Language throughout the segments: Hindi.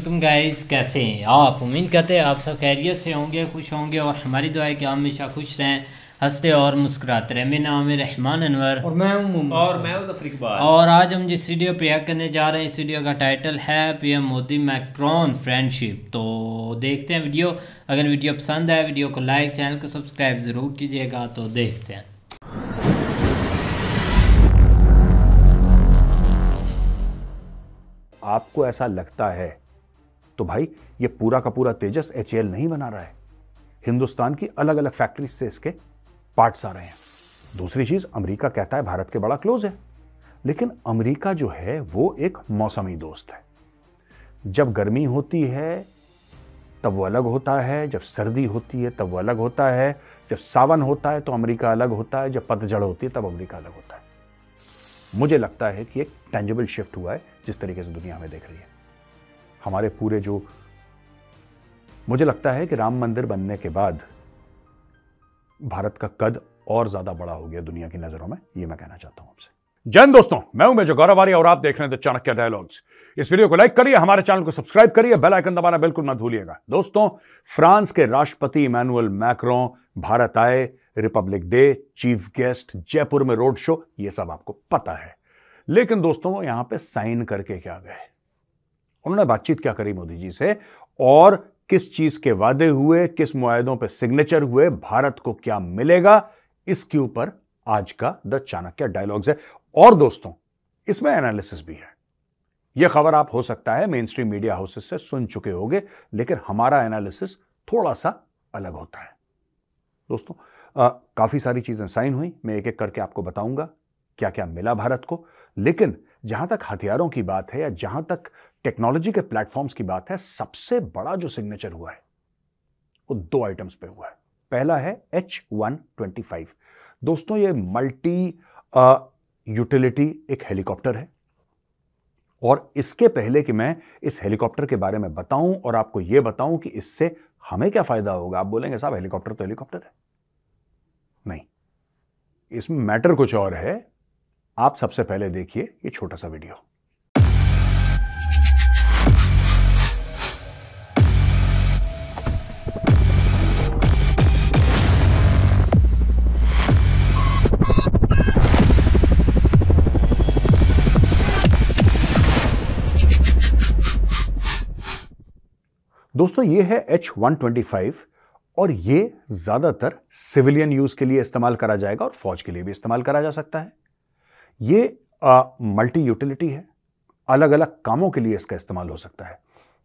वालेकुम गाइस, कैसे हैं आप? उम्मीद करते हैं आप सब खैरियत से होंगे, खुश होंगे और हमारी दुआ है कि आप हमेशा खुश रहें, हंसते और मुस्कुराते रहें। मेरा नाम है रहमान अनवर और मैं हूं और मैं उस इकबाल। और आज हम जिस वीडियो पे रिएक्ट करने जा रहे हैं, इस वीडियो का टाइटल है पीएम मोदी मैक्रोन फ्रेंडशिप। तो देखते हैं वीडियो। अगर वीडियो पसंद आए वीडियो को लाइक, चैनल को सब्सक्राइब ज़रूर कीजिएगा। तो देखते हैं। आपको ऐसा लगता है तो भाई ये पूरा का पूरा तेजस एचएएल नहीं बना रहा है, हिंदुस्तान की अलग अलग फैक्ट्रीज से इसके पार्ट्स आ रहे हैं। दूसरी चीज, अमेरिका कहता है भारत के बड़ा क्लोज है, लेकिन अमेरिका जो है वो एक मौसमी दोस्त है। जब गर्मी होती है तब वो अलग होता है, जब सर्दी होती है तब वो अलग होता है, जब सावन होता है तो अमेरिका अलग होता है, जब पतझड़ होती है तब अमेरिका अलग होता है। मुझे लगता है कि एक टेंजिबल शिफ्ट हुआ है जिस तरीके से दुनिया हमें देख रही है। हमारे पूरे जो, मुझे लगता है कि राम मंदिर बनने के बाद भारत का कद और ज्यादा बड़ा हो गया दुनिया की नजरों में, ये मैं कहना चाहता हूं आपसे। जय हिंद दोस्तों, मैं हूं मेजर गौरव आर्य और आप देख रहे हैं द चाणक्य डायलॉग्स। इस वीडियो को लाइक करिए, हमारे चैनल को सब्सक्राइब करिए, बेल आइकन दबाना बिल्कुल मत भूलिएगा। दोस्तों, फ्रांस के राष्ट्रपति इमैनुअल मैक्रोन भारत आए, Republic day, chief guest, Jaipur में रोड शो, ये सब आपको पता है। लेकिन दोस्तों, वो यहां पे साइन करके क्या गए? उन्होंने बातचीत क्या करी मोदी जी से और किस चीज के वादे हुए, किस मुआहदों पे सिग्नेचर हुए, भारत को क्या मिलेगा, इसके ऊपर आज का द चाणक्य डायलॉग्स है। और दोस्तों, इसमें एनालिसिस भी है। यह खबर आप हो सकता है मेन स्ट्रीम मीडिया हाउसेस से सुन चुके होंगे, लेकिन हमारा एनालिसिस थोड़ा सा अलग होता है। दोस्तों, काफी सारी चीजें साइन हुई, मैं एक एक करके आपको बताऊंगा क्या क्या मिला भारत को। लेकिन जहां तक हथियारों की बात है या जहां तक टेक्नोलॉजी के प्लेटफॉर्म्स की बात है, सबसे बड़ा जो सिग्नेचर हुआ है वो दो आइटम्स पे हुआ है। पहला है H-125। दोस्तों, ये मल्टी यूटिलिटी एक हेलीकॉप्टर है, और इसके पहले कि मैं इस हेलीकॉप्टर के बारे में बताऊं और आपको यह बताऊं कि इससे हमें क्या फायदा होगा, आप बोलेंगे साहब हेलीकॉप्टर तो हेलीकॉप्टर है। नहीं, इसमें मैटर कुछ और है। आप सबसे पहले देखिए ये छोटा सा वीडियो। दोस्तों, ये है H-125 और ये ज्यादातर सिविलियन यूज के लिए इस्तेमाल करा जाएगा और फौज के लिए भी इस्तेमाल करा जा सकता है। ये मल्टी यूटिलिटी है, अलग अलग कामों के लिए इसका इस्तेमाल हो सकता है।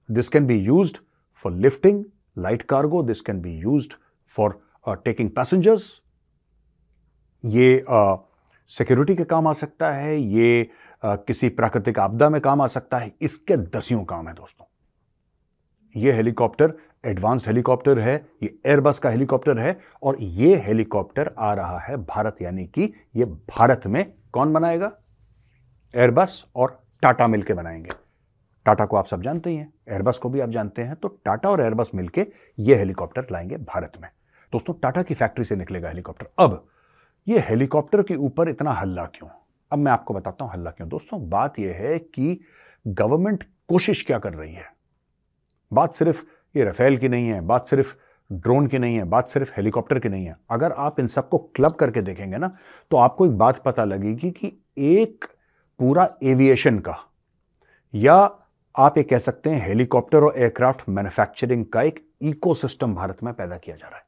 This can be used for lifting light cargo, this can be used for taking passengers. ये सिक्योरिटी के काम आ सकता है, ये किसी प्राकृतिक आपदा में काम आ सकता है। इसके दसियों काम है दोस्तों। ये हेलीकॉप्टर एडवांस्ड हेलीकॉप्टर है, ये एयरबस का हेलीकॉप्टर है, और ये हेलीकॉप्टर आ रहा है भारत, यानी कि ये भारत में कौन बनाएगा? एयरबस और टाटा मिलके बनाएंगे। टाटा को आप सब जानते ही हैं, एयरबस को भी आप जानते हैं, तो टाटा और एयरबस मिलके ये हेलीकॉप्टर लाएंगे भारत में। दोस्तों, टाटा की फैक्ट्री से निकलेगा हेलीकॉप्टर। अब ये हेलीकॉप्टर के ऊपर इतना हल्ला क्यों? अब मैं आपको बताता हूं हल्ला क्यों। दोस्तों, बात यह है कि गवर्नमेंट कोशिश क्या कर रही है। बात सिर्फ ये राफेल की नहीं है, बात सिर्फ ड्रोन की नहीं है, बात सिर्फ हेलीकॉप्टर की नहीं है। अगर आप इन सबको क्लब करके देखेंगे ना, तो आपको एक बात पता लगेगी कि एक पूरा एविएशन का, या आप ये कह सकते हैं हेलीकॉप्टर और एयरक्राफ्ट मैन्युफैक्चरिंग का एक इकोसिस्टम भारत में पैदा किया जा रहा है।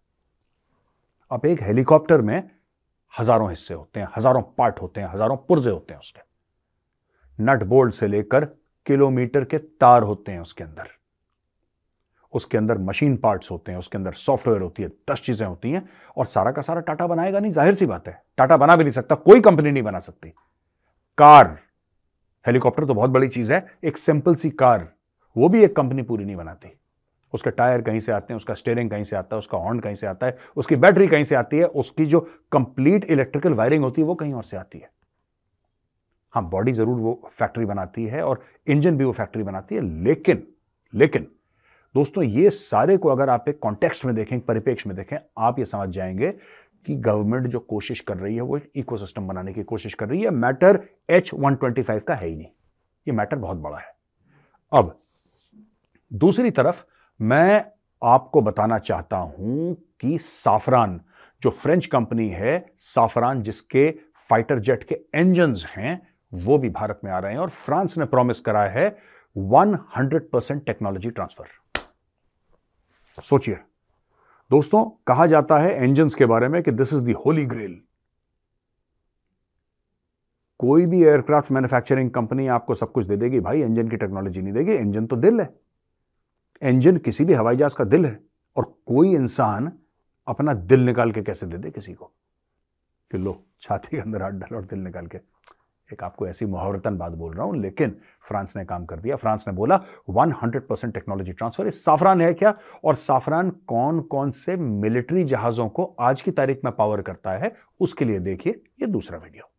अब एक हेलीकॉप्टर में हजारों हिस्से होते हैं, हजारों पार्ट होते हैं, हजारों पुर्जे होते हैं उसके, नट बोल्ट से लेकर किलोमीटर के तार होते हैं उसके अंदर मशीन पार्ट्स होते हैं, उसके अंदर सॉफ्टवेयर होती है, 10 चीजें होती हैं, और सारा का सारा टाटा बनाएगा नहीं, जाहिर सी बात है। टाटा बना भी नहीं सकता, कोई कंपनी नहीं बना सकती। कार, हेलीकॉप्टर तो बहुत बड़ी चीज है, एक सिंपल सी कार, वो भी एक कंपनी पूरी नहीं बनाती। उसके टायर कहीं से आते हैं, उसका स्टीयरिंग कहीं से आता है, उसका हॉर्न कहीं से आता है, उसकी बैटरी कहीं से आती है, उसकी जो कंप्लीट इलेक्ट्रिकल वायरिंग होती है वो कहीं और से आती है। हाँ, बॉडी जरूर वो फैक्ट्री बनाती है और इंजन भी वो फैक्ट्री बनाती है, लेकिन दोस्तों, ये सारे को अगर आप एक कॉन्टेक्स्ट में देखें, परिप्रेक्ष्य में देखें, आप ये समझ जाएंगे कि गवर्नमेंट जो कोशिश कर रही है वो एक इकोसिस्टम बनाने की कोशिश कर रही है। मैटर H-125 का है ही नहीं, ये मैटर बहुत बड़ा है। अब दूसरी तरफ मैं आपको बताना चाहता हूं कि साफरान जो फ्रेंच कंपनी है, साफरान जिसके फाइटर जेट के इंजन्स हैं, वो भी भारत में आ रहे हैं और फ्रांस ने प्रॉमिस करा है 100% टेक्नोलॉजी ट्रांसफर। सोचिए दोस्तों, कहा जाता है इंजन्स के बारे में कि this is the holy grail. कोई भी एयरक्राफ्ट मैन्युफैक्चरिंग कंपनी आपको सब कुछ दे देगी भाई, इंजन की टेक्नोलॉजी नहीं देगी। इंजन तो दिल है, इंजन किसी भी हवाई जहाज का दिल है, और कोई इंसान अपना दिल निकाल के कैसे दे दे किसी को कि लो छाती के अंदर हाथ डालो और दिल निकाल के। एक आपको ऐसी मुहावरतन बात बोल रहा हूं, लेकिन फ्रांस ने काम कर दिया। फ्रांस ने बोला 100% टेक्नोलॉजी ट्रांसफर। साफरान है क्या, और साफरान कौन कौन से मिलिट्री जहाजों को आज की तारीख में पावर करता है, उसके लिए देखिए ये दूसरा वीडियो।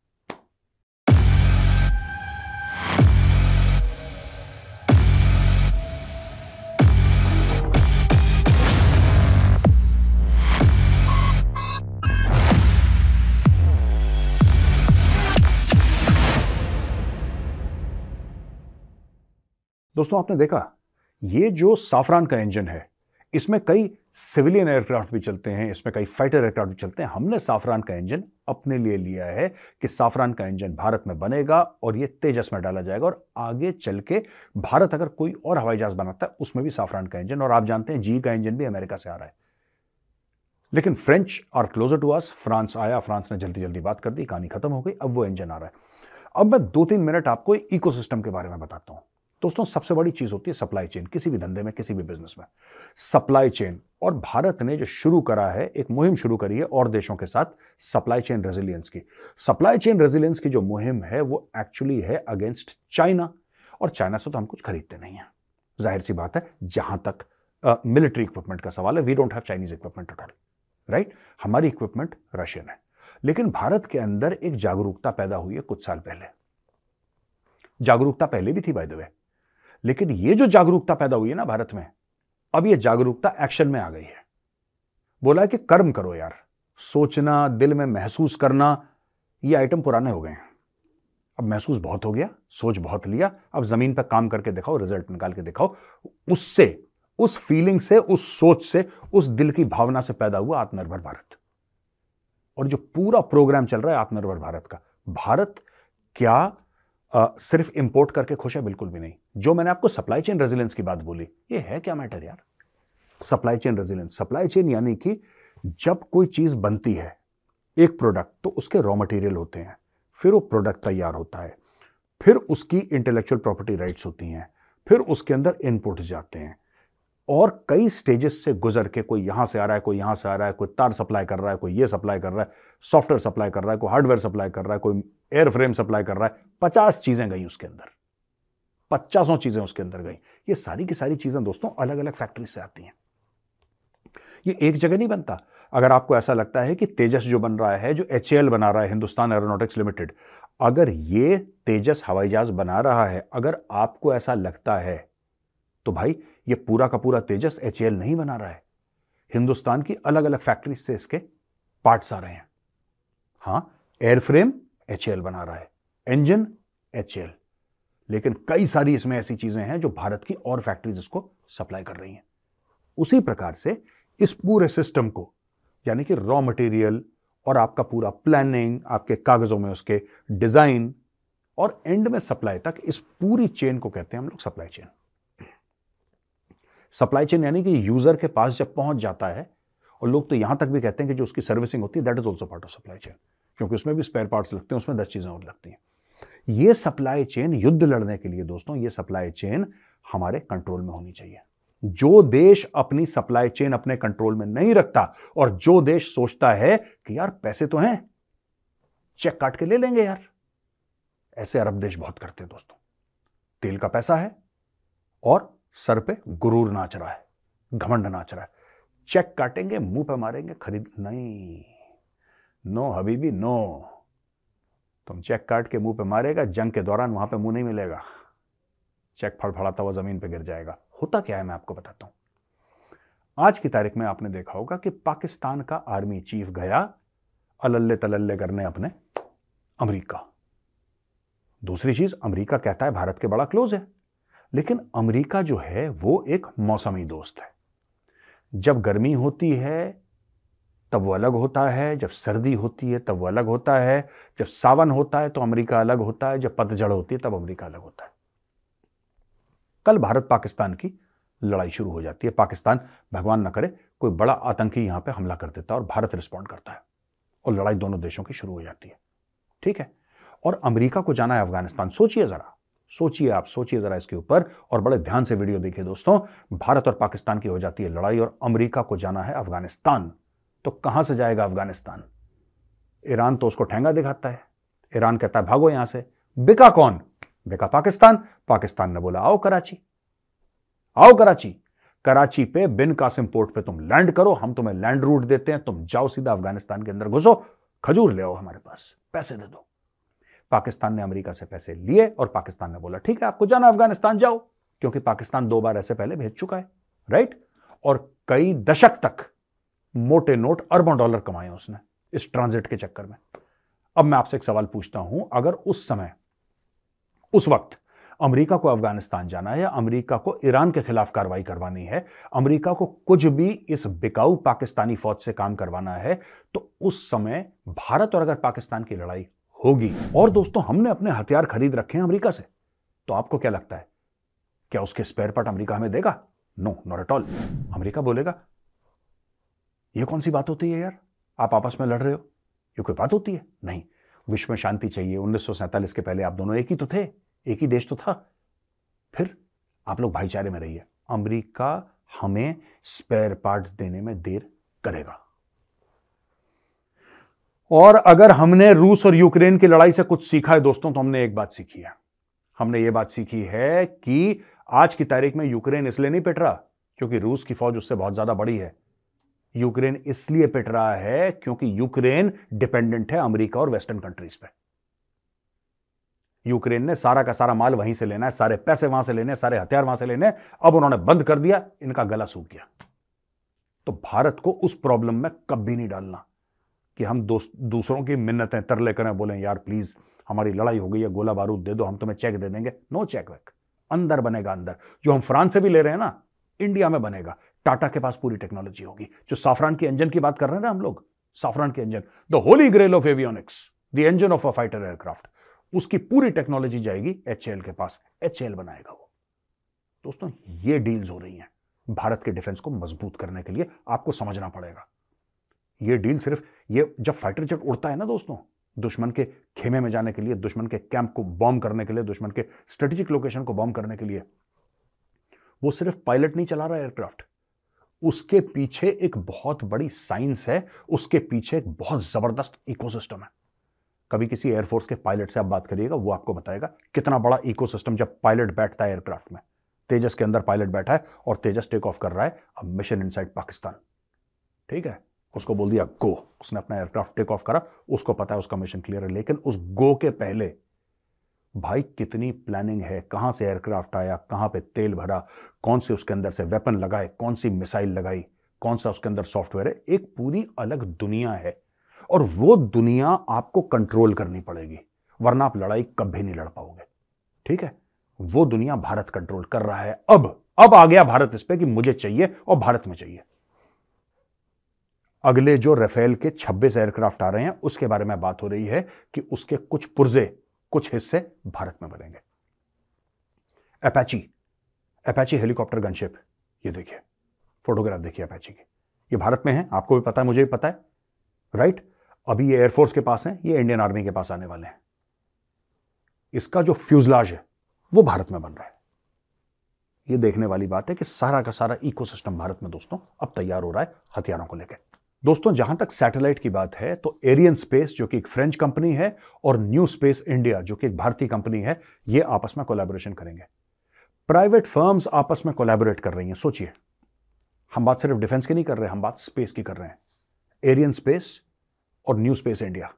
दोस्तों आपने देखा, ये जो साफरान का इंजन है, इसमें कई सिविलियन एयरक्राफ्ट भी चलते हैं, इसमें कई फाइटर एयरक्राफ्ट भी चलते हैं। हमने साफरान का इंजन अपने लिए लिया है कि साफरान का इंजन भारत में बनेगा और ये तेजस में डाला जाएगा, और आगे चल के भारत अगर कोई और हवाई जहाज बनाता है उसमें भी साफरान का इंजन। और आप जानते हैं जी का इंजन भी अमेरिका से आ रहा है, लेकिन French are closer to us. France आया, फ्रांस ने जल्दी जल्दी बात कर दी, कहानी खत्म हो गई, अब वो इंजन आ रहा है। अब मैं 2-3 मिनट आपको इकोसिस्टम के बारे में बताता हूं। दोस्तों सबसे बड़ी चीज होती है सप्लाई चेन, किसी भी धंधे में, किसी भी बिजनेस में सप्लाई चेन। और भारत ने जो शुरू करा है, एक मुहिम शुरू करी है और देशों के साथ सप्लाई चेन रेजिलियंस की। सप्लाई चेन रेजिलियंस की जो मुहिम है वो एक्चुअली है अगेंस्ट चाइना, और चाइना से तो हम कुछ खरीदते नहीं है, जाहिर सी बात है। जहां तक मिलिट्री इक्विपमेंट का सवाल है, we don't have Chinese equipment at all, right. हमारी इक्विपमेंट रशियन है। लेकिन भारत के अंदर एक जागरूकता पैदा हुई है कुछ साल पहले। जागरूकता पहले भी थी बाय द वे, लेकिन ये जो जागरूकता पैदा हुई है ना भारत में, अब ये जागरूकता एक्शन में आ गई है। बोला है कि कर्म करो यार, सोचना, दिल में महसूस करना, ये आइटम पुराने हो गए हैं। अब महसूस बहुत हो गया, सोच बहुत लिया, अब जमीन पर काम करके दिखाओ, रिजल्ट निकाल के दिखाओ। उससे, उस फीलिंग से, उस सोच से, उस दिल की भावना से पैदा हुआ आत्मनिर्भर भारत। और जो पूरा प्रोग्राम चल रहा है आत्मनिर्भर भारत का, भारत क्या सिर्फ इंपोर्ट करके खुश है? बिल्कुल भी नहीं। जो मैंने आपको सप्लाई चेन रेजिलियंस की बात बोली, ये है क्या मैटर यार? Supply chain resilience, supply chain यानी कि जब कोई चीज बनती है, एक प्रोडक्ट, तो उसके रॉ मटेरियल होते हैं, फिर वो प्रोडक्ट तैयार होता है, फिर उसकी इंटेलेक्चुअल प्रॉपर्टी राइट्स होती हैं, फिर उसके अंदर इनपुट जाते हैं, और कई स्टेजेस से गुजर के कोई यहां से आ रहा है, कोई यहां से आ रहा है, कोई तार सप्लाई कर रहा है, कोई ये सप्लाई कर रहा है, सॉफ्टवेयर सप्लाई कर रहा है, कोई हार्डवेयर सप्लाई कर रहा है, कोई एयर फ्रेम सप्लाई कर रहा है। 50 चीजें गई उसके अंदर, 50 चीजें उसके अंदर गई। ये सारी की सारी चीजें दोस्तों अलग अलग फैक्ट्री से आती हैं, ये एक जगह नहीं बनता। अगर आपको ऐसा लगता है कि तेजस जो बन रहा है, जो HAL बना रहा है, हिंदुस्तान एरोनॉटिक्स लिमिटेड, अगर ये तेजस हवाई जहाज बना रहा है, अगर आपको ऐसा लगता है, तो भाई ये पूरा का पूरा तेजस HAL नहीं बना रहा है। हिंदुस्तान की अलग अलग फैक्ट्रीज से इसके पार्ट्स आ रहे हैं। हां, एयरफ्रेम HAL बना रहा है, इंजन HAL, लेकिन कई सारी इसमें ऐसी चीजें हैं जो भारत की और फैक्ट्रीज इसको सप्लाई कर रही हैं। उसी प्रकार से इस पूरे सिस्टम को, यानी कि रॉ मटेरियल और आपका पूरा प्लानिंग, आपके कागजों में उसके डिजाइन, और एंड में सप्लाई तक, इस पूरी चेन को कहते हैं हम लोग सप्लाई चेन। सप्लाई चेन यानी कि यूजर के पास जब पहुंच जाता है, और लोग तो यहां तक भी कहते हैं कि जो उसकी सर्विसिंग होती है, that is also part of supply chain, क्योंकि उसमें भी स्पेयर पार्ट्स लगते हैं, उसमें 10 चीजें और लगती हैं। ये सप्लाई चेन युद्ध लड़ने के लिए दोस्तों, ये सप्लाई चेन हमारे कंट्रोल में होनी चाहिए। जो देश अपनी सप्लाई चेन अपने कंट्रोल में नहीं रखता, और जो देश सोचता है कि यार पैसे तो हैं, चेक काट के ले लेंगे यार, ऐसे अरब देश बहुत करते हैं दोस्तों। तेल का पैसा है और सर पे गुरूर नाच रहा है, घमंड नाच रहा है, चेक काटेंगे, मुंह पे मारेंगे, खरीद नहीं, नो हबीबी नो। तुम चेक काट के मुंह पे मारेगा, जंग के दौरान वहां पे मुंह नहीं मिलेगा, चेक फड़फड़ाता हुआ जमीन पे गिर जाएगा। होता क्या है मैं आपको बताता हूं। आज की तारीख में आपने देखा होगा कि पाकिस्तान का आर्मी चीफ गया अल्ले तलल्ले करने अपने अमेरिका। दूसरी चीज, अमेरिका कहता है भारत के बड़ा क्लोज है, लेकिन अमेरिका जो है वो एक मौसमी दोस्त है। जब गर्मी होती है तब वो अलग होता है, जब सर्दी होती है तब वो अलग होता है, जब सावन होता है तो अमेरिका अलग होता है, जब पतझड़ होती है तब अमेरिका अलग होता है। कल भारत पाकिस्तान की लड़ाई शुरू हो जाती है। पाकिस्तान, भगवान न करे, कोई बड़ा आतंकी यहां पे हमला कर देता है और भारत रिस्पॉन्ड करता है और लड़ाई दोनों देशों की शुरू हो जाती है। ठीक है, और अमेरिका को जाना है अफगानिस्तान। सोचिए जरा, सोचिए, आप सोचिए जरा इसके ऊपर और बड़े ध्यान से वीडियो देखिए दोस्तों। भारत और पाकिस्तान की हो जाती है लड़ाई और अमेरिका को जाना है अफगानिस्तान। तो कहां से जाएगा अफगानिस्तान? ईरान तो उसको ठेंगा दिखाता है। ईरान कहता है भागो यहां से। बिका कौन? बिका पाकिस्तान। पाकिस्तान ने बोला आओ कराची, आओ कराची। कराची पे बिन कासिम पोर्ट पे तुम लैंड करो, हम तुम्हें लैंड रूट देते हैं, तुम जाओ सीधा अफगानिस्तान के अंदर घुसो, खजूर ले आओ हमारे पास, पैसे दे दो। पाकिस्तान ने अमेरिका से पैसे लिए और पाकिस्तान ने बोला ठीक है आपको जाना अफगानिस्तान जाओ, क्योंकि पाकिस्तान 2 बार ऐसे पहले भेज चुका है, राइट। और कई दशक तक मोटे नोट, अरबों डॉलर कमाए उसने इस ट्रांजिट के चक्कर में। अब मैं आपसे एक सवाल पूछता हूं, अगर उस समय, उस वक्त अमेरिका को अफगानिस्तान जाना है या अमेरिका को ईरान के खिलाफ कार्रवाई करवानी है, अमेरिका को कुछ भी इस बिकाऊ पाकिस्तानी फौज से काम करवाना है, तो उस समय भारत और अगर पाकिस्तान की लड़ाई होगी और दोस्तों हमने अपने हथियार खरीद रखे हैं अमेरिका से, तो आपको क्या लगता है, क्या उसके स्पेयर पार्ट अमेरिका हमें देगा? No, not at all. America बोलेगा यह कौन सी बात होती है यार, आप आपस में लड़ रहे हो, ये कोई बात होती है? नहीं, विश्व में शांति चाहिए। 1947 के पहले आप दोनों एक ही तो थे, एक ही देश तो था, फिर आप लोग भाईचारे में रहिए। अमेरिका हमें स्पेयर पार्ट्स देने में देर करेगा। और अगर हमने रूस और यूक्रेन की लड़ाई से कुछ सीखा है दोस्तों, तो हमने एक बात सीखी है। हमने ये बात सीखी है कि आज की तारीख में यूक्रेन इसलिए नहीं पिट रहा क्योंकि रूस की फौज उससे बहुत ज्यादा बड़ी है। यूक्रेन इसलिए पिट रहा है क्योंकि यूक्रेन डिपेंडेंट है अमेरिका और वेस्टर्न कंट्रीज पे। यूक्रेन ने सारा का सारा माल वहीं से लेना है, सारे पैसे वहां से लेने, सारे हथियार वहां से लेने। अब उन्होंने बंद कर दिया, इनका गला सूख गया। तो भारत को उस प्रॉब्लम में कभी नहीं डालना कि हम दूसरों की मिन्नतें तरले करें, बोलें यार प्लीज हमारी लड़ाई हो गई है, गोला बारूद दे दो, हम तुम्हें चेक दे देंगे। नो चेक वेक, अंदर बनेगा। अंदर जो हम फ्रांस से भी ले रहे हैं ना, इंडिया में बनेगा। टाटा के पास पूरी टेक्नोलॉजी होगी। जो साफरान के इंजन की बात कर रहे हैं ना हम लोग, साफरान के engine, the holy grail of avionics, the engine of a fighter aircraft, उसकी पूरी टेक्नोलॉजी जाएगी एचएएल के पास। एचएएल बनाएगा वो। दोस्तों ये डील्स हो रही हैं भारत के डिफेंस को मजबूत करने के लिए। आपको समझना पड़ेगा ये डील सिर्फ, ये जब फाइटर जेट उड़ता है ना दोस्तों, दुश्मन के खेमे में जाने के लिए, दुश्मन के कैंप को बॉम्ब करने के लिए, दुश्मन के स्ट्रेटेजिक लोकेशन को बॉम्ब करने के लिए, वो सिर्फ पायलट नहीं चला रहा एयरक्राफ्ट, उसके पीछे एक बहुत बड़ी साइंस है, उसके पीछे एक बहुत जबरदस्त इकोसिस्टम है। कभी किसी एयरफोर्स के पायलट से आप बात करिएगा, वो आपको बताएगा कितना बड़ा इकोसिस्टम। जब पायलट बैठता है एयरक्राफ्ट में, तेजस के अंदर पायलट बैठा है और तेजस टेक ऑफ कर रहा है, अब मिशन इनसाइड पाकिस्तान, ठीक है, उसको बोल दिया गो, उसने अपना एयरक्राफ्ट टेक ऑफ करा, उसको पता है उसका मिशन क्लियर है। लेकिन उस गो के पहले भाई कितनी प्लानिंग है, कहां से एयरक्राफ्ट आया, कहां पे तेल भरा, कौन से उसके अंदर से वेपन लगाए, कौन सी मिसाइल लगाई, कौन सा उसके अंदर सॉफ्टवेयर है, एक पूरी अलग दुनिया है। और वो दुनिया आपको कंट्रोल करनी पड़ेगी, वरना आप लड़ाई कभी नहीं लड़ पाओगे, ठीक है। वो दुनिया भारत कंट्रोल कर रहा है। अब आ गया भारत इस पे कि मुझे चाहिए और भारत में चाहिए। अगले जो राफेल के 26 एयरक्राफ्ट आ रहे हैं, उसके बारे में बात हो रही है कि उसके कुछ पुर्जे, कुछ हिस्से भारत में बनेंगे। अपाची हेलीकॉप्टर गनशिप, ये देखिए फोटोग्राफ देखिए अपाची की, ये भारत में है, आपको भी पता है, मुझे भी पता है, राइट। अभी ये एयरफोर्स के पास है, ये इंडियन आर्मी के पास आने वाले हैं। इसका जो फ्यूजलाज है वो भारत में बन रहा है। ये देखने वाली बात है कि सारा का सारा इकोसिस्टम भारत में दोस्तों अब तैयार हो रहा है हथियारों को लेकर। दोस्तों जहां तक सैटेलाइट की बात है, तो एरियन स्पेस जो कि एक फ्रेंच कंपनी है और न्यू स्पेस इंडिया जो कि एक भारतीय कंपनी है, ये आपस में कोलैबोरेशन करेंगे। प्राइवेट फर्म्स आपस में कोलैबोरेट कर रही हैं। सोचिए, हम बात सिर्फ डिफेंस की नहीं कर रहे, हम बात स्पेस की कर रहे हैं। एरियन स्पेस और न्यू स्पेस इंडिया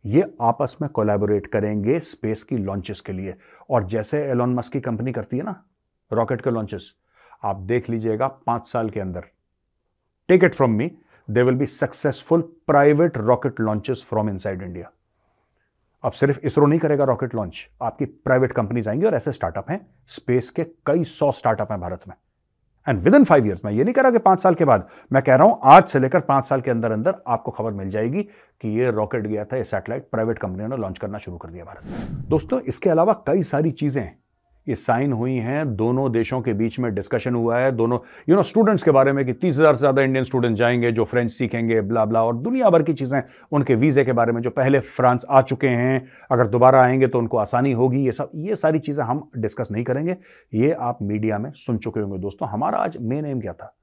ये आपस में कोलैबोरेट करेंगे स्पेस की लॉन्चेस के लिए। और जैसे एलोन मस्क की कंपनी करती है ना रॉकेट के लॉन्चेस, आप देख लीजिएगा 5 साल के अंदर, take it from me, there will be successful private rocket launches from inside India. अब सिर्फ इसरो नहीं करेगा रॉकेट लॉन्च, आपकी प्राइवेट कंपनीज आएंगी और ऐसे स्टार्टअप हैं, स्पेस के कई 100 स्टार्टअप हैं भारत में। एंड विद इन 5 ईयर्स, मैं ये नहीं कह रहा कि 5 साल के बाद, मैं कह रहा हूं आज से लेकर 5 साल के अंदर अंदर आपको खबर मिल जाएगी कि ये रॉकेट गया था, ये सैटेलाइट प्राइवेट कंपनियों ने लॉन्च करना शुरू कर दिया भारत में। दोस्तों, इसके अलावा कई सारी चीजें ये साइन हुई हैं, दोनों देशों के बीच में डिस्कशन हुआ है, दोनों स्टूडेंट्स के बारे में कि 30,000 से ज्यादा इंडियन स्टूडेंट जाएंगे जो फ्रेंच सीखेंगे, ब्ला ब्ला, और दुनिया भर की चीजें, उनके वीजे के बारे में, जो पहले फ्रांस आ चुके हैं अगर दोबारा आएंगे तो उनको आसानी होगी, ये सारी चीजें हम डिस्कस नहीं करेंगे, ये आप मीडिया में सुन चुके होंगे। दोस्तों, हमारा आज मेन एम क्या था?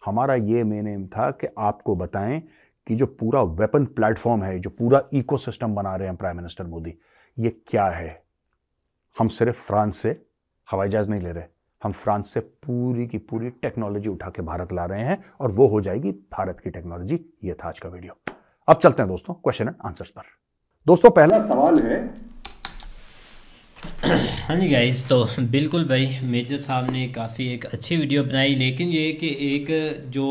हमारा ये मेन एम था कि आपको बताएं कि जो पूरा वेपन प्लेटफॉर्म है, जो पूरा इकोसिस्टम बना रहे हैं प्राइम मिनिस्टर मोदी, ये क्या है। हम सिर्फ फ्रांस से हवाई जहाज नहीं ले रहे, हम फ्रांस से पूरी की पूरी टेक्नोलॉजी उठा के भारत ला रहे हैं और वो हो जाएगी भारत की टेक्नोलॉजी। ये था आज का वीडियो। अब चलते हैं दोस्तों क्वेश्चन एंड आंसर्स पर। दोस्तों, पहला सवाल है। हाँ जी गाइस, तो बिल्कुल भाई, मेजर साहब ने काफ़ी एक अच्छी वीडियो बनाई, लेकिन ये कि एक जो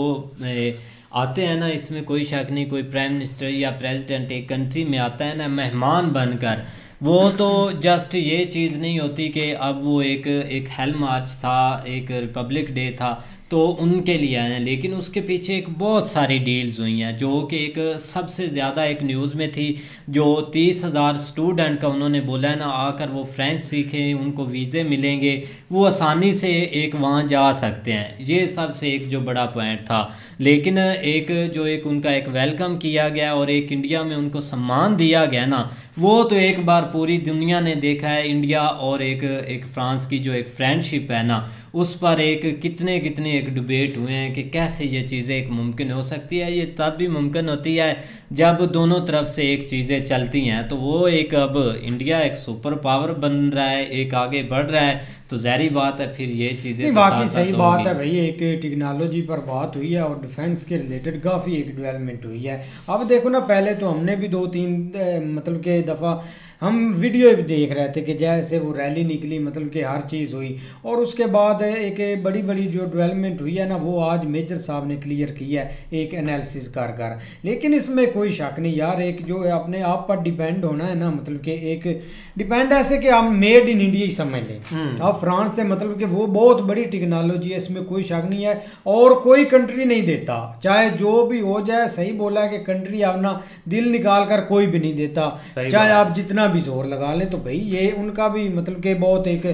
आते हैं ना, इसमें कोई शक नहीं, कोई प्राइम मिनिस्टर या प्रेसिडेंट एक कंट्री में आता है ना मेहमान बनकर, वो तो जस्ट ये चीज़ नहीं होती कि अब वो एक हेल मार्च था, एक रिपब्लिक डे था तो उनके लिए आए हैं, लेकिन उसके पीछे एक बहुत सारी डील्स हुई हैं, जो कि एक सबसे ज़्यादा एक न्यूज़ में थी, जो 30,000 स्टूडेंट का उन्होंने बोला है ना आकर वो फ्रेंच सीखें, उनको वीज़े मिलेंगे, वो आसानी से एक वहाँ जा सकते हैं। ये सबसे एक जो बड़ा पॉइंट था। लेकिन एक उनका एक वेलकम किया गया और एक इंडिया में उनको सम्मान दिया गया ना, वो तो एक बार पूरी दुनिया ने देखा है। इंडिया और एक फ्रांस की जो एक फ्रेंडशिप है ना, उस पर एक कितने एक डिबेट हुए हैं कि कैसे ये चीज़ें एक मुमकिन हो सकती है। ये तब भी मुमकिन होती है जब दोनों तरफ से एक चीज़ें चलती हैं। तो वो एक अब इंडिया एक सुपर पावर बन रहा है, एक आगे बढ़ रहा है, तो ज़ाहिर बात है फिर ये चीज़ें बाकी सही बात है भाई। एक टेक्नोलॉजी पर बात हुई है और डिफेंस के रिलेटेड काफ़ी एक डेवलपमेंट हुई है। अब देखो ना, पहले तो हमने भी 2-3 मतलब के दफ़ा हम वीडियो भी देख रहे थे कि जैसे वो रैली निकली, मतलब कि हर चीज़ हुई, और उसके बाद एक बड़ी जो डेवलपमेंट हुई है ना, वो आज मेजर साहब ने क्लियर की है एक एनालिसिस कर। लेकिन इसमें कोई शक नहीं यार, एक जो अपने आप पर डिपेंड होना है ना, मतलब कि एक डिपेंड ऐसे कि आप मेड इन इंडिया ही समझ लें। आप फ्रांस से मतलब कि वो बहुत बड़ी टेक्नोलॉजी है, इसमें कोई शक नहीं है, और कोई कंट्री नहीं देता, चाहे जो भी हो जाए। सही बोला है कि कंट्री अपना दिल निकाल कर कोई भी नहीं देता, चाहे आप जितना भी जोर लगा लें। तो भाई ये उनका भी मतलब कि बहुत एक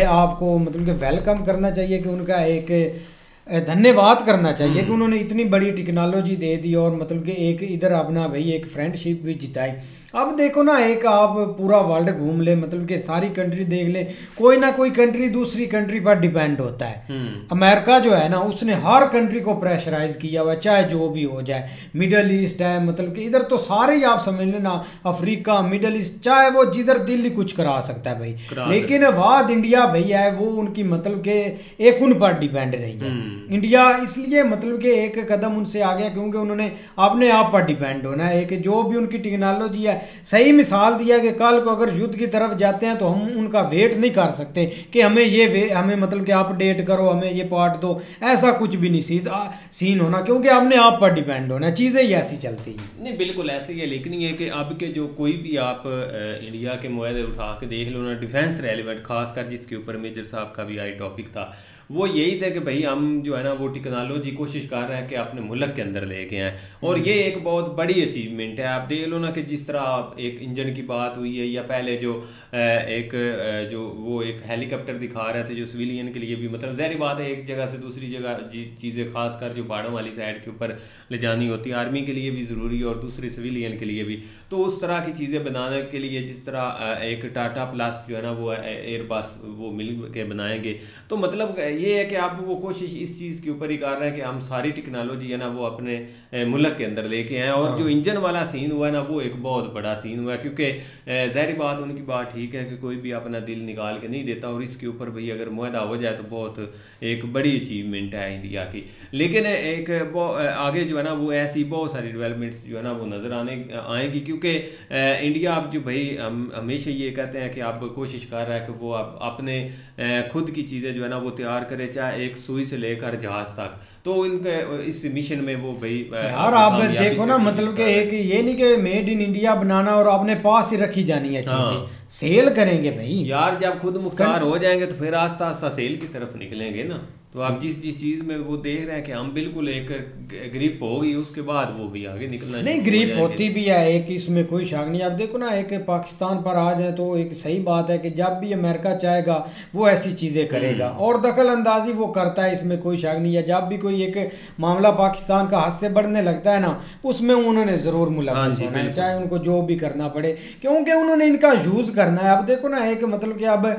आपको मतलब कि वेलकम करना चाहिए, कि उनका एक धन्यवाद करना चाहिए कि उन्होंने इतनी बड़ी टेक्नोलॉजी दे दी और मतलब कि एक इधर अपना भाई एक फ्रेंडशिप भी जिताई। अब देखो ना, एक आप पूरा वर्ल्ड घूम ले, मतलब कि सारी कंट्री देख ले, कोई ना कोई कंट्री दूसरी कंट्री पर डिपेंड होता है। अमेरिका जो है ना, उसने हर कंट्री को प्रेशराइज किया हुआ, चाहे जो भी हो जाए। मिडल ईस्ट है, मतलब कि इधर तो सारे ही आप समझ लेना, अफ्रीका, मिडल ईस्ट, चाहे वो जिधर दिल ही कुछ करा सकता है भाई। लेकिन वाद इंडिया भैया है, वो उनकी मतलब के एक उन पर डिपेंड नहीं है। इंडिया इसलिए मतलब कि एक कदम उनसे आ गया क्योंकि उन्होंने अपने आप पर डिपेंड होना है। एक जो भी उनकी टेक्नोलॉजी है, सही मिसाल दिया कि कल को अगर युद्ध की तरफ जाते हैं तो हम उनका वेट नहीं कर सकते कि हमें मतलब कि अपडेट करो, हमें ये पार्ट दो, ऐसा कुछ भी नहीं सीन होना, क्योंकि अपने आप पर डिपेंड होना, चीज़ें ही ऐसी चलती हैं। नहीं, बिल्कुल ऐसे ही है। लेकिन ये कि अब के जो कोई भी आप इंडिया के मुआहदे उठा के देख लो ना, डिफेंस रेलिवेंट, खासकर जिसके ऊपर मेजर साहब का भी आई टॉपिक था, वो यही था कि भाई हम जो है ना वो टेक्नोलॉजी कोशिश कर रहे हैं कि अपने मुल्क के अंदर लेके आएँ, और ये एक बहुत बड़ी अचीवमेंट है। आप देख लो ना कि जिस तरह एक इंजन की बात हुई है, या पहले जो वो एक हेलीकॉप्टर दिखा रहे थे जो सिविलियन के लिए भी, मतलब ज़ाहिर बात है एक जगह से दूसरी जगह चीज़ें खासकर जो पहाड़ों वाली साइड के ऊपर ले जानी होती है, आर्मी के लिए भी ज़रूरी है और दूसरे सिविलियन के लिए भी। तो उस तरह की चीज़ें बनाने के लिए जिस तरह एक टाटा प्लस जो है ना वो एयरबस वो मिल के बनाएंगे, तो मतलब ये है कि आप वो कोशिश इस चीज़ के ऊपर ही कर रहे हैं कि हम सारी टेक्नोलॉजी है ना वो अपने मुल्क के अंदर लेके आएँ। और जो इंजन वाला सीन हुआ है ना, वो एक बहुत बड़ा सीन हुआ है, क्योंकि ज़ाहिर बात उनकी बात ठीक है कि कोई भी अपना दिल निकाल के नहीं देता, और इसके ऊपर भाई अगर मुआहदा हो जाए तो बहुत एक बड़ी अचीवमेंट है इंडिया की। लेकिन एक आगे जो है ना वो ऐसी बहुत सारी डेवलपमेंट्स जो है ना वो नज़र आएंगी, क्योंकि इंडिया अब जो भाई हमेशा ये कहते हैं कि आप कोशिश कर रहा है कि वो अपने खुद की चीज़ें जो है ना वो तैयार करें, चाहे एक सुई से लेकर जहाज तक, तो इनके इस मिशन में वो भाई यार आप देखो ना, मतलब कि एक ये नहीं कि मेड इन इंडिया बनाना और अपने पास ही रखी जानी है चीजें, सेल करेंगे भाई यार। जब खुद मुख्तार हो जाएंगे तो फिर आस्ता आस्ता सेल की तरफ निकलेंगे ना। तो आप जिस चीज़ में वो देख रहे हैं कि हम बिल्कुल एक ग्रिप होगी, उसके बाद वो भी आगे निकलना नहीं, ग्रिप होती भी है एक, इसमें कोई शक नहीं। आप देखो ना, एक पाकिस्तान पर आ जाए तो एक सही बात है कि जब भी अमेरिका चाहेगा वो ऐसी चीज़ें करेगा और दखल अंदाजी वो करता है, इसमें कोई शक नहीं है। जब भी कोई एक मामला पाकिस्तान का हद से बढ़ने लगता है ना, उसमें उन्होंने ज़रूर मुलव्वस होना है, चाहे उनको जो भी करना पड़े, क्योंकि उन्होंने इनका यूज़ करना है। अब देखो ना, एक मतलब कि अब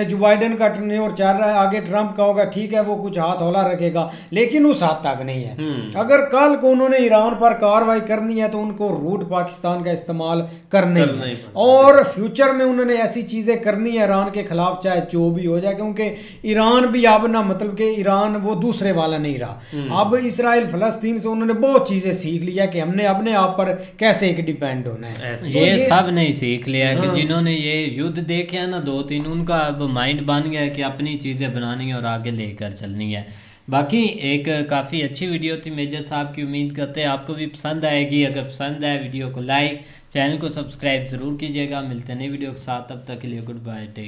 जो बाइडन का टर्न्योर चल रहा है, आगे ट्रंप का होगा, ठीक है, वो कुछ हाथ हौला रखेगा, लेकिन उस हद तक नहीं है। अगर कल को उन्होंने ईरान पर कार्रवाई करनी है तो उनको रूट पाकिस्तान का इस्तेमाल करना ही है, और फ्यूचर में उन्होंने ऐसी चीज़ें करनी है ईरान के खिलाफ, चाहे जो भी हो जाए, क्योंकि ईरान भी अब ना मतलब कि ईरान वो दूसरे वाला नहीं रहा। अब इसराइल फलस्तीन से उन्होंने बहुत चीज़ें सीख लिया कि हमने अपने आप पर कैसे एक डिपेंड होना है। ये सब नहीं सीख लिया कि जिन्होंने ये युद्ध देखे हैं ना 2-3, उनका अब माइंड बन गया है कि अपनी चीज़ें बनानी है और आगे लेकर चलनी है। बाकी एक काफ़ी अच्छी वीडियो थी मेजर साहब की, उम्मीद करते हैं आपको भी पसंद आएगी। अगर पसंद आए वीडियो को लाइक, चैनल को सब्सक्राइब ज़रूर कीजिएगा। मिलते हैं नई वीडियो के साथ, तब तक के लिए गुड बाय, टेक।